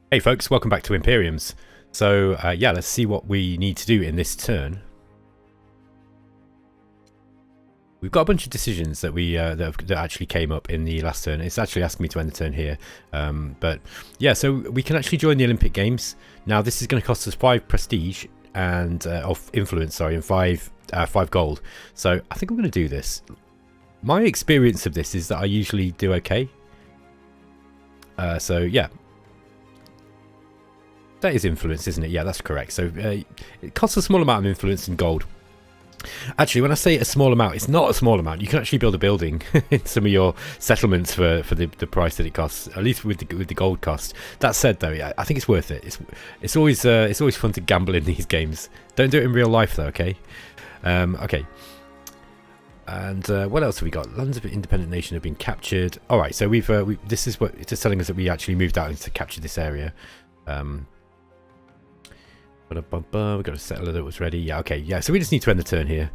Hey folks, welcome back to Imperiums. So yeah, let's see what we need to do in this turn. We've got a bunch of decisions that that actually came up in the last turn. It's actually asking me to end the turn here, but yeah. So we can actually join the Olympic Games. Now this is going to cost us 5 prestige and of influence, sorry, and 5 gold. So I think I'm going to do this. My experience of this is that I usually do okay. So yeah. That is influence, isn't it? Yeah, that's correct. So it costs a small amount of influence in gold. Actually, when I say a small amount, it's not a small amount. You can actually build a building in some of your settlements for the price that it costs, at least with the gold cost. That said, though, yeah, I think it's worth it. It's always fun to gamble in these games. Don't do it in real life, though. Okay. Okay. And what else have we got? Lands of an independent nation have been captured. All right. So this is what it's just telling us that we actually moved out to capture this area. We've got a settler that was ready. Yeah, okay. Yeah, so we just need to end the turn here.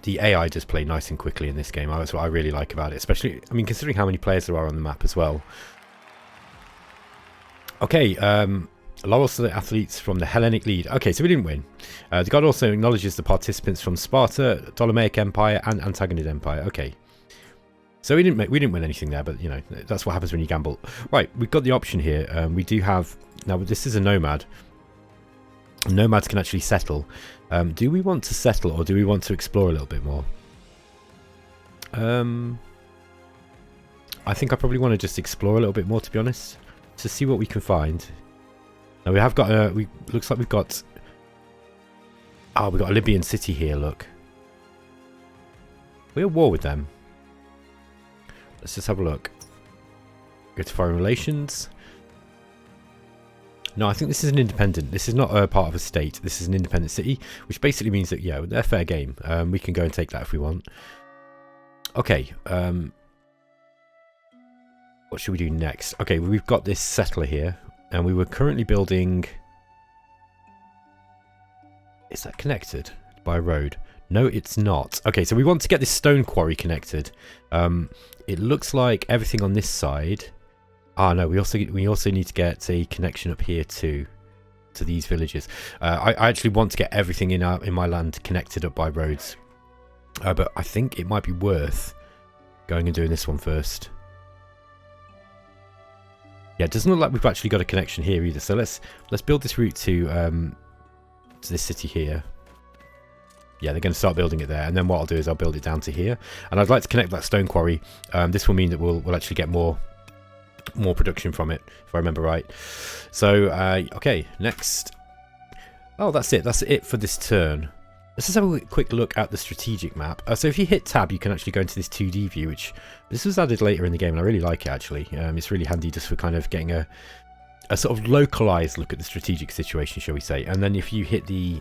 The AI does play nice and quickly in this game. That's what I really like about it. Especially, I mean, considering how many players there are on the map as well. Okay, laurels to the athletes from the Hellenic League. Okay, so we didn't win. The god also acknowledges the participants from Sparta, Ptolemaic Empire, and Antagonid Empire. Okay, so we didn't win anything there, but you know that's what happens when you gamble. Right, we've got the option here. We do have now. This is a nomad. Nomads can actually settle. Do we want to settle or do we want to explore a little bit more? I think I probably want to just explore a little bit more, to be honest, to see what we can find. Now we have got looks like we've got we've got a Libyan city here, look. We're at war with them. Let's just have a look. Go to foreign relations. No, I think this is an independent. This is not a part of a state. This is an independent city, which basically means that yeah, they're fair game. We can go and take that if we want. Okay. What should we do next? Okay, we've got this settler here. And we were currently building... Is that connected by road? No, it's not. Okay, so we want to get this stone quarry connected. It looks like everything on this side... Ah, no, we also need to get a connection up here too, to these villages. I actually want to get everything in my land connected up by roads. But I think it might be worth going and doing this one first. Yeah, it doesn't look like we've actually got a connection here either. So let's build this route to this city here. Yeah, they're going to start building it there, and then what I'll do is I'll build it down to here. And I'd like to connect that stone quarry. This will mean that we'll actually get more production from it, if I remember right. So okay, next. Oh, that's it. That's it for this turn. Let's just have a quick look at the strategic map. So if you hit tab, you can actually go into this 2D view, which this was added later in the game, and I really like it actually. It's really handy just for kind of getting a sort of localized look at the strategic situation, shall we say. And then if you hit the,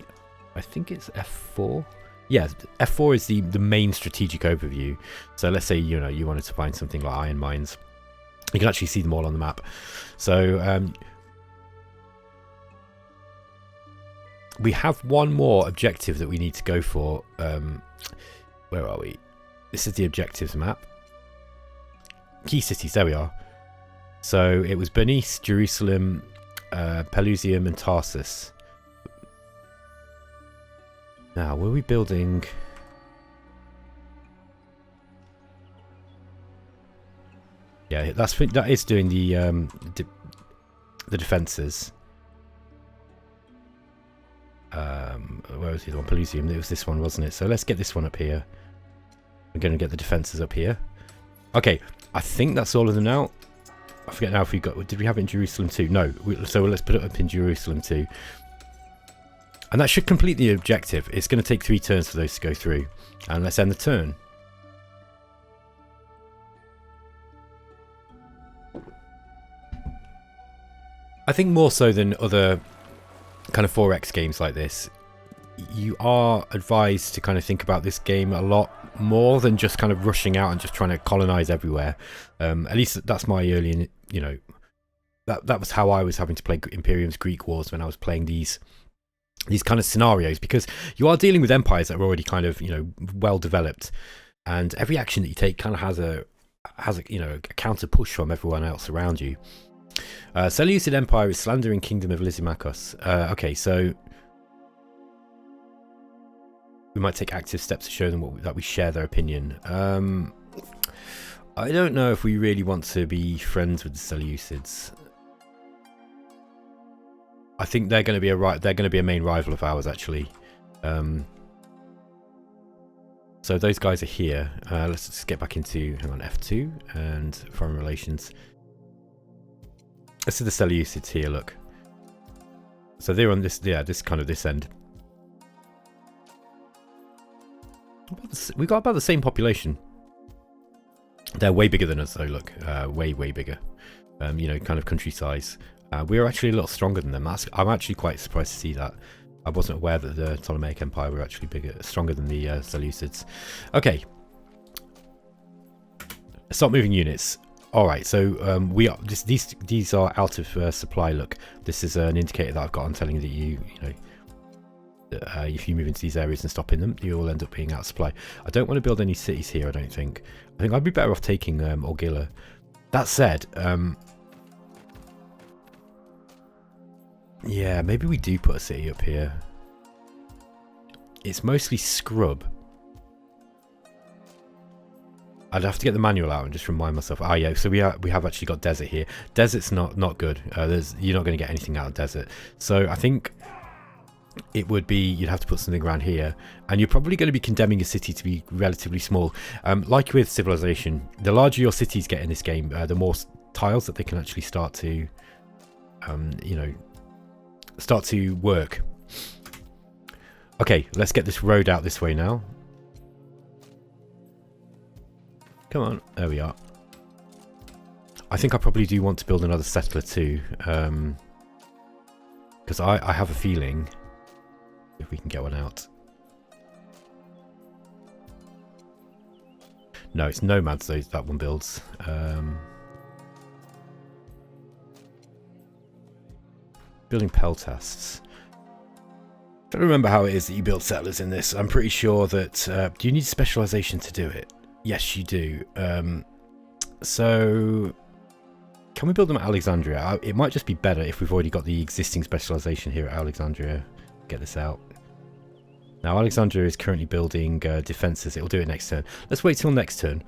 I think it's F4. Yeah, F4 is the main strategic overview. So let's say you wanted to find something like iron mines, you can actually see them all on the map. So we have one more objective that we need to go for. Where are we? This is the objectives map. Key cities, there we are. So it was Bernice, Jerusalem, Pelusium and Tarsus. Now, were we building... Yeah, that is doing the defences. Where was the other one? Pelusium. It was this one, wasn't it? So let's get this one up here. We're going to get the defences up here. Okay, I think that's all of them now. I forget now if we got... Did we have it in Jerusalem too? No. So let's put it up in Jerusalem too. And that should complete the objective. It's going to take 3 turns for those to go through. And let's end the turn. I think more so than other kind of 4X games like this, you are advised to kind of think about this game a lot more than just kind of rushing out and just trying to colonize everywhere. At least that's my early, that was how I was having to play Imperiums Greek Wars when I was playing these these kind of scenarios, because you are dealing with empires that are already kind of, you know, well developed, and every action that you take kind of has a you know, a counter push from everyone else around you. Seleucid Empire is slandering Kingdom of Lysimachus. Okay, so we might take active steps to show them that we share their opinion. I don't know if we really want to be friends with the Seleucids. I think they're going to be a main rival of ours, actually. So those guys are here. Let's just get back into, hang on, F2 and foreign relations. This is the Seleucids here, look. So they're on this, yeah, this kind of this end. We got about the same population. They're way bigger than us, though, look. Way bigger. You know, kind of country size. We're actually a lot stronger than them. I'm actually quite surprised to see that. I wasn't aware that the Ptolemaic Empire were actually stronger than the Seleucids. Okay. Start moving units. All right, so these are out of supply. Look, this is an indicator that I've got on telling you that you know, if you move into these areas and stop in them, you will end up being out of supply. I don't want to build any cities here, I don't think. I think I'd be better off taking Orgilla. That said, yeah, maybe we do put a city up here. It's mostly scrub. I'd have to get the manual out and just remind myself. Ah, yeah, so we have actually got desert here. Desert's not good. You're not going to get anything out of desert. So I think it would be, you'd have to put something around here, and you're probably going to be condemning a city to be relatively small. Like with civilization, the larger your cities get in this game, the more tiles that they can actually start to, you know, start to work. Okay, let's get this road out this way now. Come on, there we are. I think I probably do want to build another settler too, because I have a feeling if we can get one out. No, it's nomads though, that one builds. Building peltasts. I don't remember how it is that you build settlers in this. I'm pretty sure that do you need specialization to do it? Yes, you do. So can we build them at Alexandria? It might just be better if we've already got the existing specialization here at Alexandria. Get this out. Now Alexandria is currently building defenses. It'll do it next turn. Let's wait till next turn.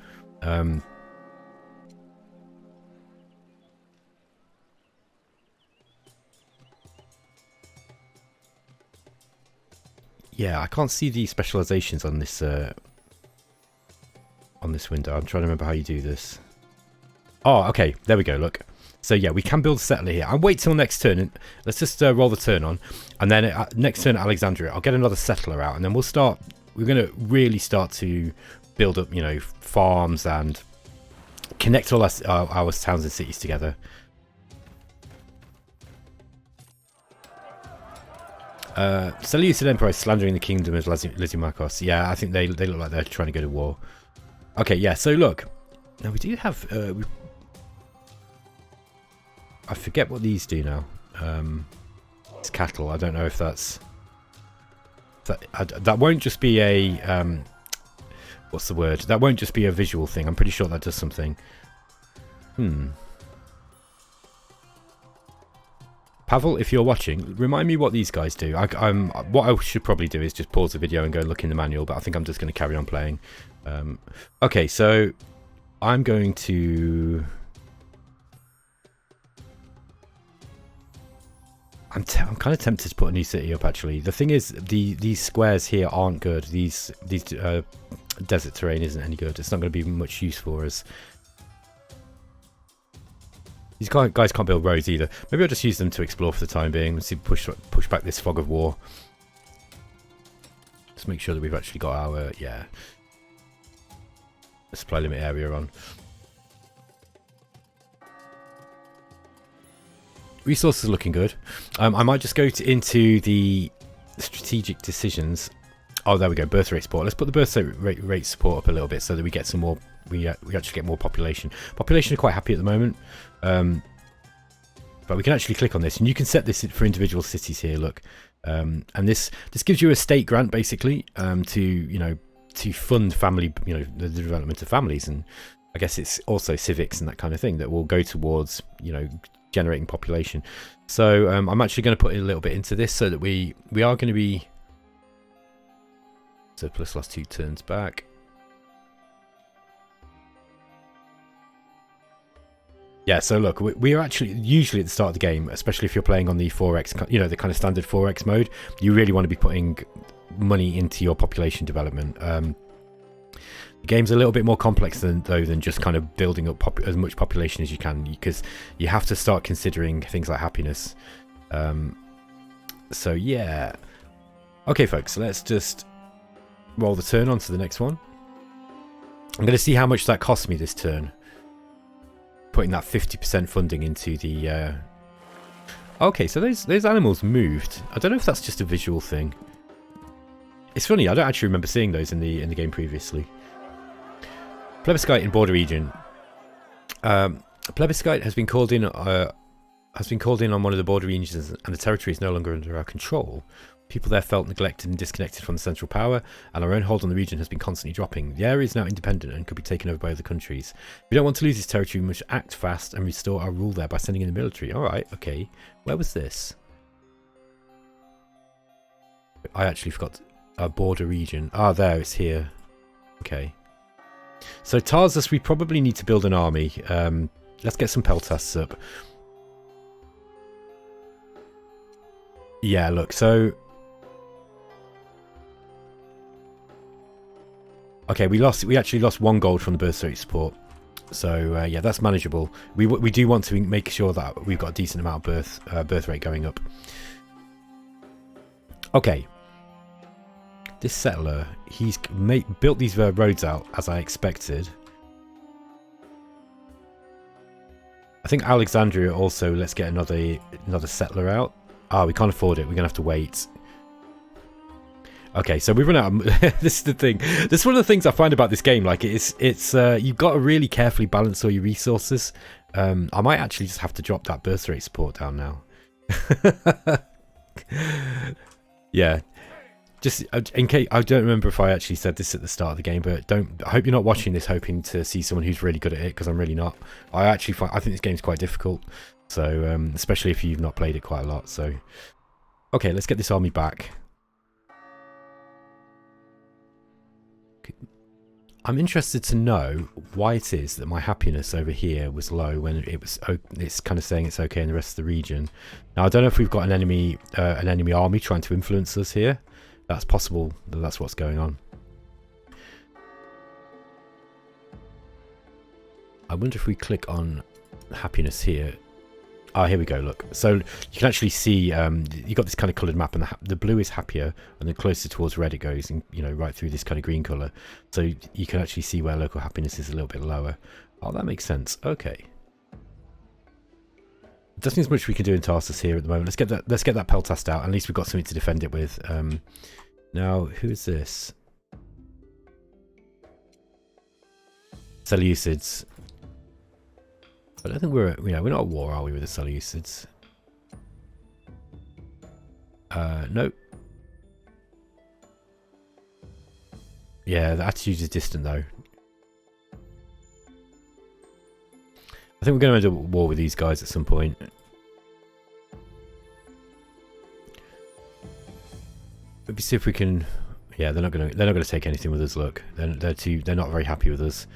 Yeah, I can't see the specializations on this window. I'm trying to remember how you do this. Oh, okay. There we go. Look. So yeah, we can build a settler here. I'll wait till next turn. And let's just roll the turn on, and then next turn Alexandria, I'll get another settler out, and then we'll start. We're going to really start to build up, you know, farms and connect all our towns and cities together. Seleucid Empire is slandering the kingdom of Lysimachus. Yeah, I think they look like they're trying to go to war. Okay, yeah. So look, now we do have. I forget what these do now. It's cattle. I don't know if that's that won't just be a what's the word? That won't just be a visual thing. I'm pretty sure that does something. Pavel, if you're watching, remind me what these guys do. What I should probably do is just pause the video and go look in the manual, but I think I'm just going to carry on playing. Okay, so I'm going to. I'm kind of tempted to put a new city up, actually. The thing is, these squares here aren't good. These desert terrain isn't any good. It's not going to be much use for us. These guys can't build roads either. Maybe I'll just use them to explore for the time being. Let's see, push back this fog of war. Just make sure that we've actually got our supply limit area on. Resources are looking good. I might just go into the strategic decisions. Oh, there we go. Birth rate support. Let's put the birth rate support up a little bit so that we get some more. We actually get more population. Population are quite happy at the moment. But we can actually click on this, and you can set this for individual cities here. Look, And this gives you a state grant basically to fund family, the development of families, and I guess it's also civics and that kind of thing that will go towards generating population. So I'm actually going to put a little bit into this so that we are going to be surplus last 2 turns back. Yeah, so look, we are actually usually at the start of the game, especially if you're playing on the 4x, the kind of standard 4x mode, you really want to be putting money into your population development. The game's a little bit more complex than just kind of building up as much population as you can, because you have to start considering things like happiness. So yeah, okay, folks, let's just roll the turn on to the next one. I'm going to see how much that cost me this turn, putting that 50% funding into the okay, so those animals moved. I don't know if that's just a visual thing. It's funny, I don't actually remember seeing those in the game previously. Plebiscite in border region. Plebiscite has been called in on one of the border regions, and the territory is no longer under our control. People there felt neglected and disconnected from the central power, and our own hold on the region has been constantly dropping. The area is now independent and could be taken over by other countries. If we don't want to lose this territory, we must act fast and restore our rule there by sending in the military. Alright, okay. Where was this? I actually forgot. Our border region. Ah, there, it's here. Okay. So Tarsus, we probably need to build an army. Let's get some Peltasts up. Yeah, look, so... Okay, we actually lost 1 gold from the birth rate support, so yeah, that's manageable. We do want to make sure that we've got a decent amount of birth rate going up. Okay, this settler, he's built these roads out as I expected. I think Alexandria also. Let's get another settler out. Ah, we can't afford it. We're gonna have to wait. Okay, so we've run out of... This is the thing. This is one of the things I find about this game. Like, it's you've got to really carefully balance all your resources. I might actually just have to drop that birth rate support down now. Yeah. Just in case... I don't remember if I actually said this at the start of the game, but I hope you're not watching this hoping to see someone who's really good at it, because I'm really not. I think this game's quite difficult. So, especially if you've not played it quite a lot. So, okay, let's get this army back. I'm interested to know why it is that my happiness over here was low when it's kind of saying it's okay in the rest of the region. Now I don't know if we've got an enemy army trying to influence us here. That's possible that that's what's going on. I wonder if we click on happiness here. Ah, here we go, look. So you can actually see you've got this kind of coloured map, and the blue is happier, and then closer towards red it goes, and right through this kind of green colour. So you can actually see where local happiness is a little bit lower. Oh, that makes sense. Okay. There doesn't seem much we can do in Tarsus here at the moment. Let's get that Peltast out. At least we've got something to defend it with. Now, who is this? Seleucids. I don't think we're not at war, are we, with the Seleucids? Nope. Yeah, the attitude is distant though. I think we're going to end up at war with these guys at some point. Let's see if we can. Yeah, they're not going to take anything with us. Look, they're not very happy with us.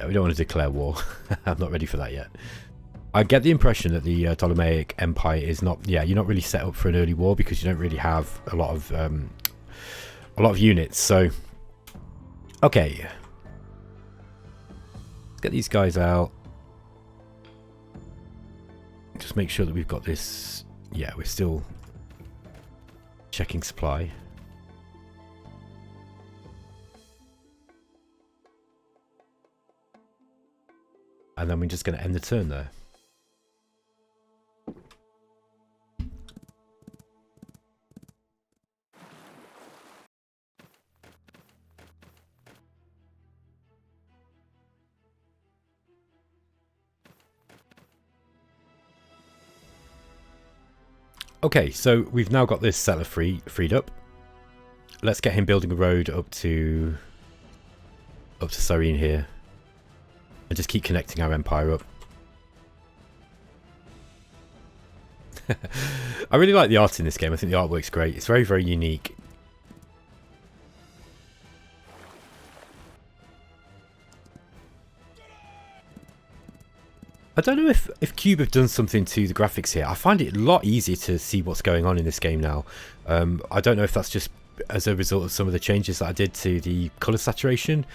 We don't want to declare war. I'm not ready for that yet. I get the impression that the Ptolemaic Empire is not... Yeah, you're not really set up for an early war because you don't really have a lot of units. So, okay, let's get these guys out. Just make sure that we've got this. Yeah, we're still checking supply. And then we're just going to end the turn there. Okay, so we've now got this settler freed up. Let's get him building a road up to Cyrene here, and just keep connecting our empire up. I really like the art in this game. I think the artwork's great. It's very, very unique. I don't know if Cube have done something to the graphics here. I find it a lot easier to see what's going on in this game now. I don't know if that's just as a result of some of the changes that I did to the colour saturation,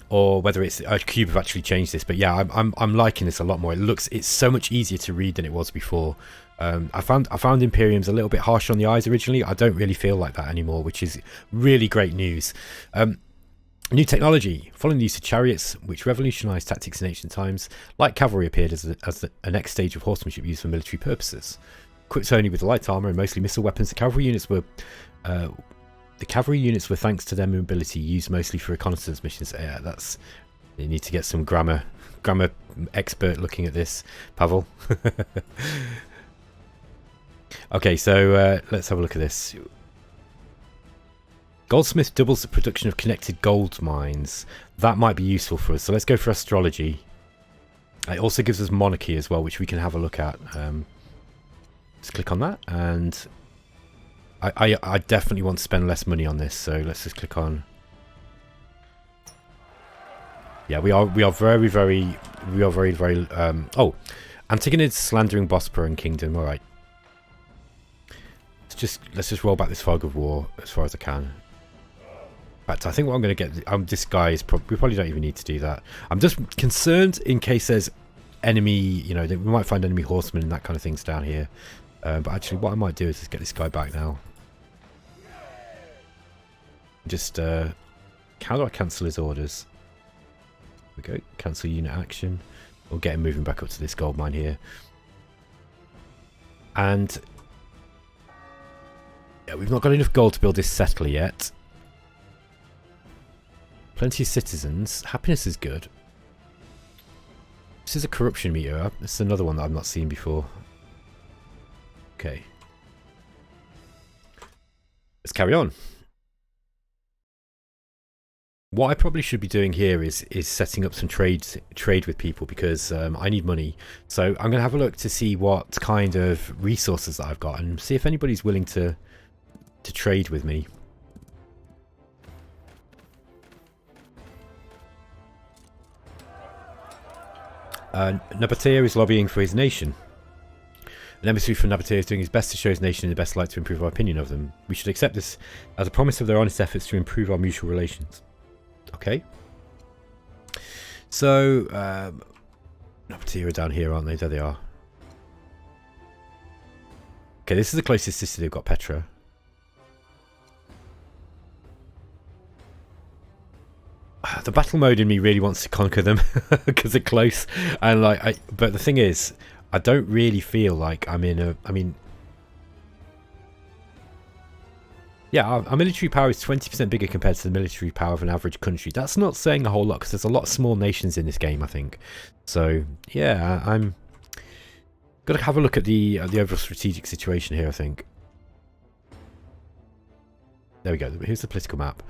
or whether it's Cube have actually changed this. But yeah, I'm liking this a lot more. It's so much easier to read than it was before. I found Imperiums a little bit harsh on the eyes originally. I don't really feel like that anymore, which is really great news. New technology. Following the use of chariots, which revolutionised tactics in ancient times, light cavalry appeared as a next stage of horsemanship used for military purposes. Equipped only with light armour and mostly missile weapons, the cavalry units were thanks to their mobility, used mostly for reconnaissance missions. Yeah, that's... You need to get some grammar expert looking at this, Pavel. Okay, so let's have a look at this. Goldsmith doubles the production of connected gold mines. That might be useful for us. So let's go for astrology. It also gives us monarchy as well, which we can have a look at. Let's click on that, and I definitely want to spend less money on this. So let's just click on. Yeah, we are very. Oh, Antigone's slandering Bosporan Kingdom. All right. Let's just roll back this fog of war as far as I can. In fact, I think what I'm going to get... this guy is... we probably don't even need to do that. I'm just concerned in case there's enemy... You know, we might find enemy horsemen and that kind of things down here. But actually, what I might do is just get this guy back now. Just... how do I cancel his orders? There we go. Cancel unit action. We'll get him moving back up to this gold mine here. And... yeah, we've not got enough gold to build this settler yet. Plenty of citizens. Happiness is good. This is a corruption meter. This is another one that I've not seen before. Okay. Let's carry on. What I probably should be doing here is setting up some trade with people, because I need money. So I'm going to have a look to see what kind of resources that I've got and see if anybody's willing to trade with me. Nabatea is lobbying for his nation. An emissary from Nabatea is doing his best to show his nation in the best light to improve our opinion of them. We should accept this as a promise of their honest efforts to improve our mutual relations. Okay. So, Nabatea are down here, aren't they? There they are. Okay, this is the closest city they've got, Petra. The battle mode in me really wants to conquer them because they're close, and but the thing is, I don't really feel like I'm in a... I mean, yeah, our military power is 20% bigger compared to the military power of an average country. That's not saying a whole lot, because there's a lot of small nations in this game, I think. So yeah, I'm got to have a look at the overall strategic situation here, I think. There we go. Here's the political map.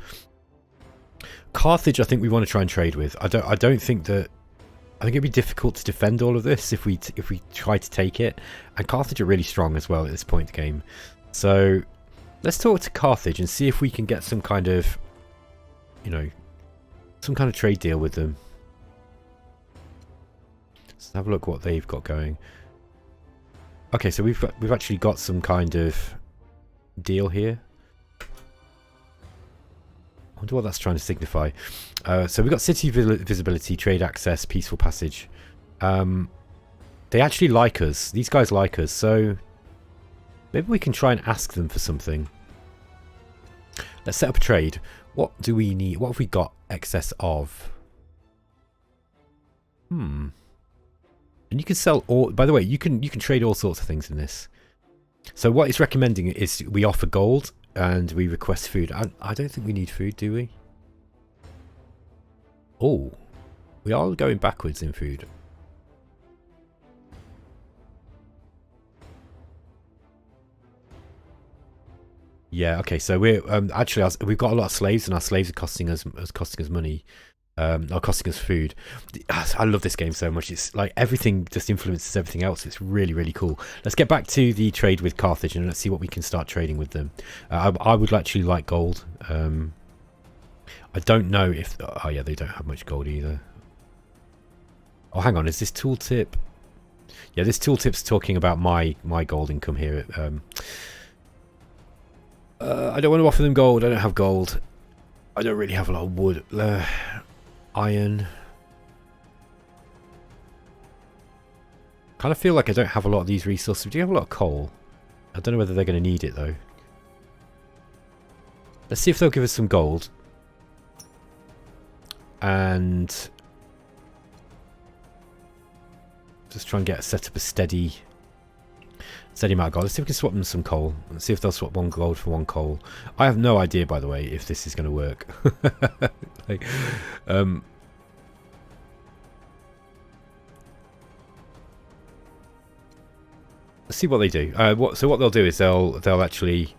Carthage, I think we want to try and trade with. I don't think that... I think it'd be difficult to defend all of this if we try to take it. And Carthage are really strong as well at this point in the game. So let's talk to Carthage and see if we can get some kind of, you know, some kind of trade deal with them. Let's have a look what they've got going. Okay, so we've actually got some kind of deal here. I wonder what that's trying to signify. So we've got city visibility, trade access, peaceful passage. They actually like us. These guys like us, so maybe we can try and ask them for something. Let's set up a trade. What do we need? What have we got excess of? And you can sell all... By the way, you can trade all sorts of things in this. So what it's recommending is we offer gold and we request food. I don't think we need food, do we? Oh, we are going backwards in food. Yeah. Okay. So we're actually we've got a lot of slaves, and our slaves are costing us money. Or costing us food. I love this game so much. It's like everything just influences everything else. It's really, really cool. Let's get back to the trade with Carthage and let's see what we can start trading with them. I would actually like gold. I don't know if... Oh yeah, they don't have much gold either. Oh, hang on. Is this tooltip? Yeah, this tooltip's talking about my gold income here. I don't want to offer them gold. I don't have gold. I don't really have a lot of wood. Iron. Kind of feel like I don't have a lot of these resources. Do you have a lot of coal? I don't know whether they're going to need it though. Let's see if they'll give us some gold. And just try and set up a steady amount of gold. Let's see if we can swap them some coal. Let's see if they'll swap one gold for one coal. I have no idea, by the way, if this is going to work. Like, let's see what they do. So what they'll do is they'll actually...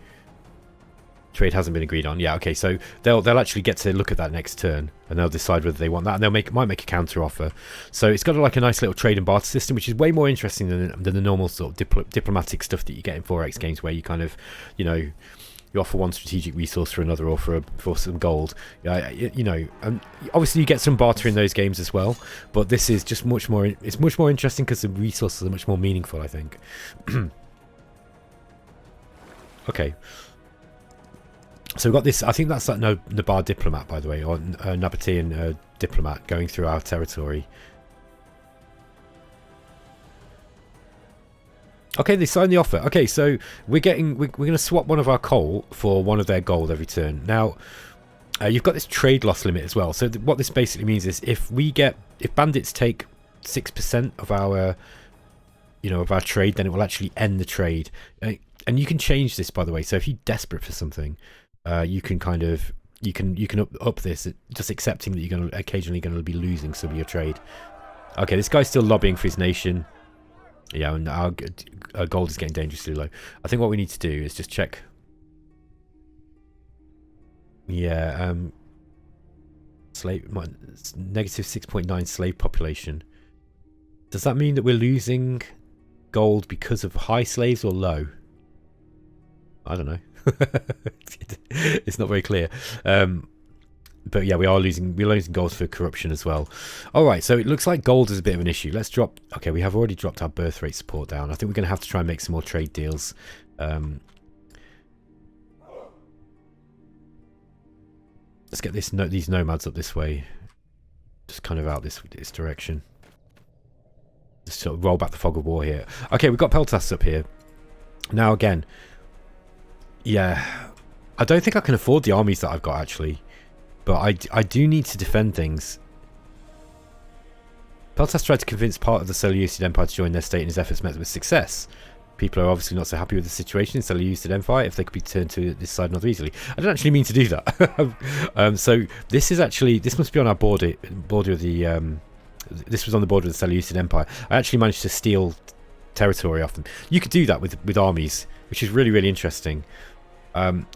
Trade hasn't been agreed on. Yeah, okay, so they'll actually get to look at that next turn and they'll decide whether they want that, and might make a counter offer. So it's got like a nice little trade and barter system, which is way more interesting than the normal sort of diplomatic stuff that you get in 4X games, where you kind of, you know, you offer one strategic resource for another, or for some gold. You know, and obviously you get some barter in those games as well, but this is just much more. It's much more interesting because the resources are much more meaningful, I think. Okay. So we've got this, I think that's that Nabar diplomat, by the way, or Nabatean diplomat going through our territory. Okay, they signed the offer. Okay, so we're going to swap one of our coal for one of their gold every turn. Now, you've got this trade loss limit as well. So what this basically means is if bandits take 6% of our, you know, of our trade, then it will actually end the trade. And you can change this, by the way. So if you're desperate for something, you can kind of up this, just accepting that you're occasionally going to be losing some of your trade. Okay, this guy's still lobbying for his nation. Yeah, and our gold is getting dangerously low. I think what we need to do is just check. Yeah, negative 6.9 slave population. Does that mean that we're losing gold because of high slaves or low? I don't know. It's not very clear. But yeah, we're losing gold for corruption as well. Alright, so it looks like gold is a bit of an issue. Let's drop... Okay, we have already dropped our birth rate support down. I think we're going to have to try and make some more trade deals. Let's get these nomads up this way. Just kind of out this direction. Just sort of roll back the fog of war here. Okay, we've got Peltas up here. Now again... Yeah, I don't think I can afford the armies that I've got, actually. But I do need to defend things. Peltas tried to convince part of the Seleucid Empire to join their state, and his efforts met with success. People are obviously not so happy with the situation in the Seleucid Empire if they could be turned to this side not easily. I don't actually mean to do that. So this must be on our border of the... this was on the border of the Seleucid Empire. I actually managed to steal territory off them. You could do that with armies, which is really, really interesting.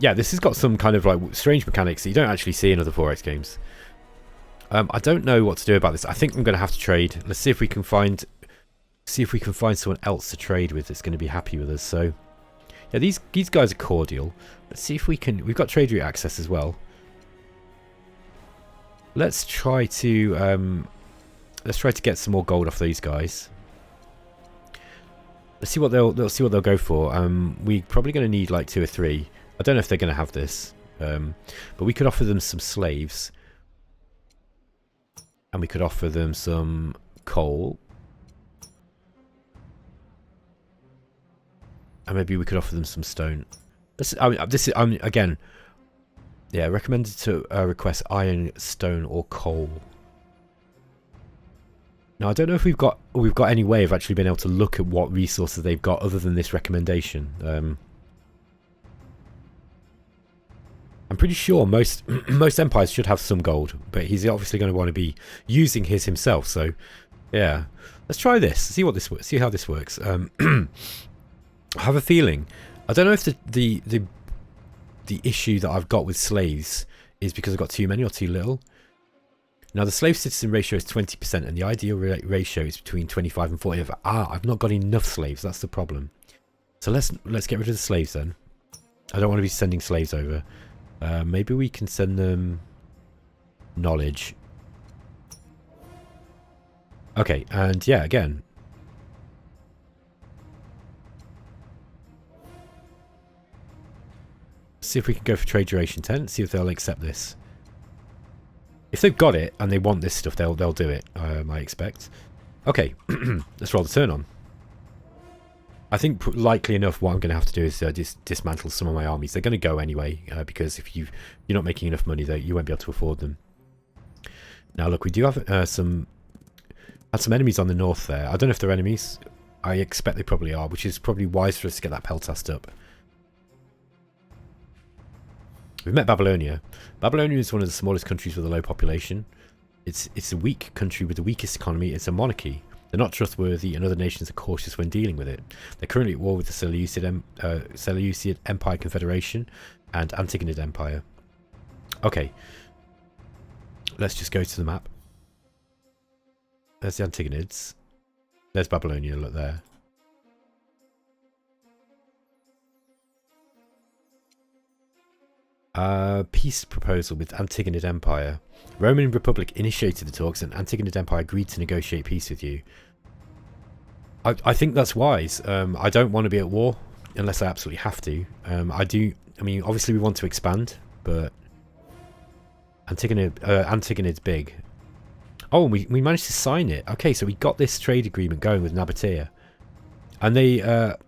Yeah, this has got some kind of like strange mechanics that you don't actually see in other 4X games. I don't know what to do about this. I think I'm going to have to trade. Let's see if we can find someone else to trade with that's going to be happy with us. So, yeah, these guys are cordial. Let's see if we can. We've got trade route access as well. Let's try to get some more gold off these guys. Let's see what they'll go for. We're probably going to need like 2 or 3. I don't know if they're going to have this, but we could offer them some slaves, and we could offer them some coal, and maybe we could offer them some stone. Again, yeah, recommended to request iron, stone, or coal. Now I don't know if we've got any way of actually being able to look at what resources they've got other than this recommendation. I'm pretty sure most empires should have some gold, but he's obviously going to want to be using his himself. So, yeah, let's try this. See how this works. I have a feeling. I don't know if the the issue that I've got with slaves is because I've got too many or too little. Now the slave citizen ratio is 20% and the ideal ratio is between 25 and 40. I've not got enough slaves, that's the problem. So let's get rid of the slaves then. I don't want to be sending slaves over. Maybe we can send them knowledge. Okay, and yeah, again. See if we can go for trade duration 10, see if they'll accept this. If they've got it and they want this stuff, they'll do it, I expect. Okay, let's roll the turn on. I think likely enough what I'm going to have to do is dismantle some of my armies. They're going to go anyway, because if you're not making enough money, you won't be able to afford them. Now look, we do have some enemies on the north there. I don't know if they're enemies. I expect they probably are, which is probably wise for us to get that peltast up. We've met Babylonia. Babylonia is one of the smallest countries with a low population. It's a weak country with the weakest economy. It's a monarchy. They're not trustworthy and other nations are cautious when dealing with it. They're currently at war with the Seleucid Empire Confederation and Antigonid Empire. Okay. Let's just go to the map. There's the Antigonids. There's Babylonia, look there. Peace proposal with Antigonid Empire. Roman Republic initiated the talks and Antigonid Empire agreed to negotiate peace with you. I think that's wise. I don't want to be at war unless I absolutely have to. I mean, obviously we want to expand, but Antigonid's big. Oh, we managed to sign it. Okay, so we got this trade agreement going with Nabatea. And the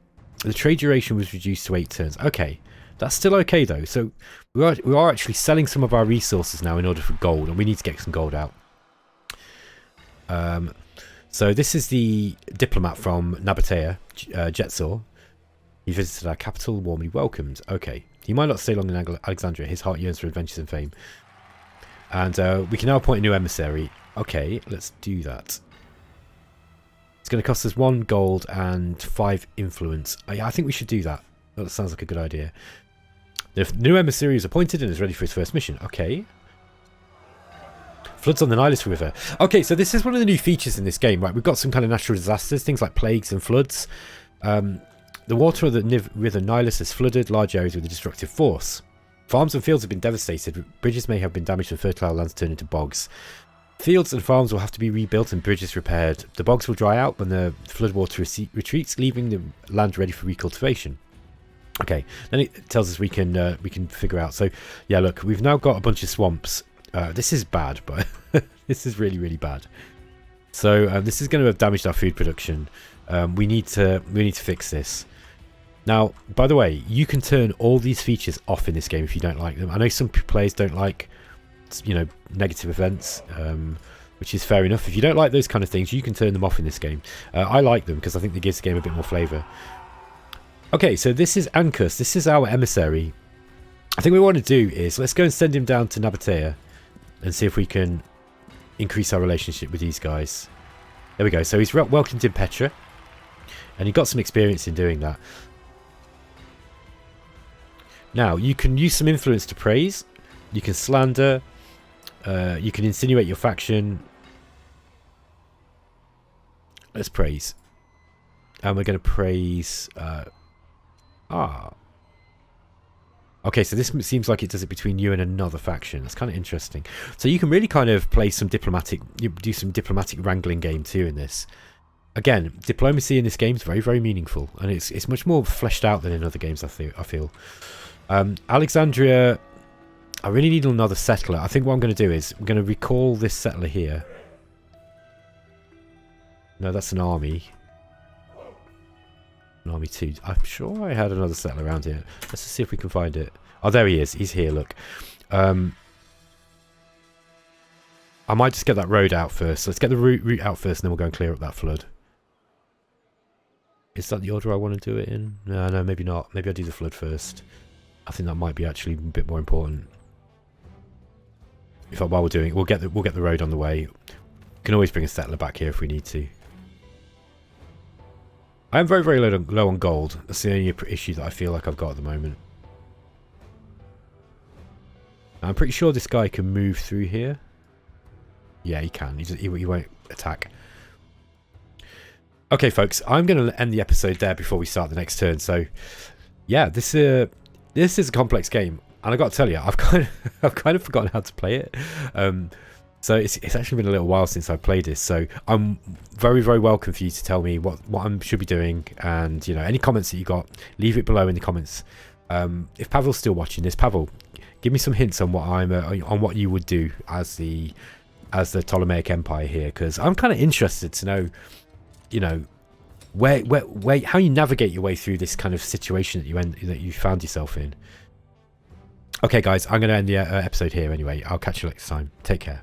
trade duration was reduced to 8 turns. Okay. That's still okay though. So we are actually selling some of our resources now in order for gold, and we need to get some gold out. So this is the diplomat from Nabatea, Jetsor. He visited our capital, warmly welcomed. Okay, he might not stay long in Alexandria. His heart yearns for adventures and fame. And we can now appoint a new emissary. Okay, let's do that. It's going to cost us 1 gold and 5 influence. I think we should do that. That sounds like a good idea. The new emissary is appointed and is ready for his first mission. Okay. Floods on the Nilus River. Okay, so this is one of the new features in this game, right? We've got some kind of natural disasters, things like plagues and floods. The water of the river Nilus has flooded large areas with a destructive force. Farms and fields have been devastated. Bridges may have been damaged and fertile lands turned into bogs. Fields and farms will have to be rebuilt and bridges repaired. The bogs will dry out when the floodwater retreats, leaving the land ready for recultivation. Okay, then it tells us we can figure out. So yeah, look, we've now got a bunch of swamps. This is bad, but this is really, really bad. So this is going to have damaged our food production. We need to fix this. Now, by the way, you can turn all these features off in this game if you don't like them. I know some players don't like, negative events, which is fair enough. If you don't like those kind of things, you can turn them off in this game. I like them because I think it gives the game a bit more flavour. Okay, so this is Ancus. This is our emissary. I think what we want to do is let's go and send him down to Nabatea and see if we can increase our relationship with these guys. There we go. So he's welcomed in Petra, and he got some experience in doing that. Now, you can use some influence to praise. You can slander. You can insinuate your faction. Let's praise. And we're going to praise... Okay, so this seems like it does it between you and another faction. That's kind of interesting. So you can really kind of play some do some diplomatic wrangling game too in this. Again, diplomacy in this game is very, very meaningful, and it's much more fleshed out than in other games. I feel. Alexandria, I really need another settler. I think what I'm going to do is I'm going to recall this settler here. No, that's an army. An army 2. I'm sure I had another settler around here. Let's just see if we can find it. Oh, there he is. He's here, look. I might just get that road out first. So let's get the route out first, and then we'll go and clear up that flood. Is that the order I want to do it in? No, maybe not. Maybe I'll do the flood first. I think that might be actually a bit more important. In fact, while we're doing it, we'll get the road on the way. We can always bring a settler back here if we need to. I am very, very low on gold. That's the only issue that I feel like I've got at the moment. I'm pretty sure this guy can move through here. Yeah, he can. He won't attack. Okay, folks, I'm going to end the episode there before we start the next turn. So, yeah, this is a complex game, and I got to tell you, I've kind of forgotten how to play it. So it's actually been a little while since I've played this. So I'm very, very welcome for you to tell me what I should be doing, and you know, any comments that you got, leave it below in the comments. If Pavel's still watching this, Pavel, give me some hints on what on what you would do as the Ptolemaic Empire here, because I'm kind of interested to know, you know, where how you navigate your way through this kind of situation that you found yourself in. Okay, guys, I'm going to end the episode here anyway. I'll catch you next time. Take care.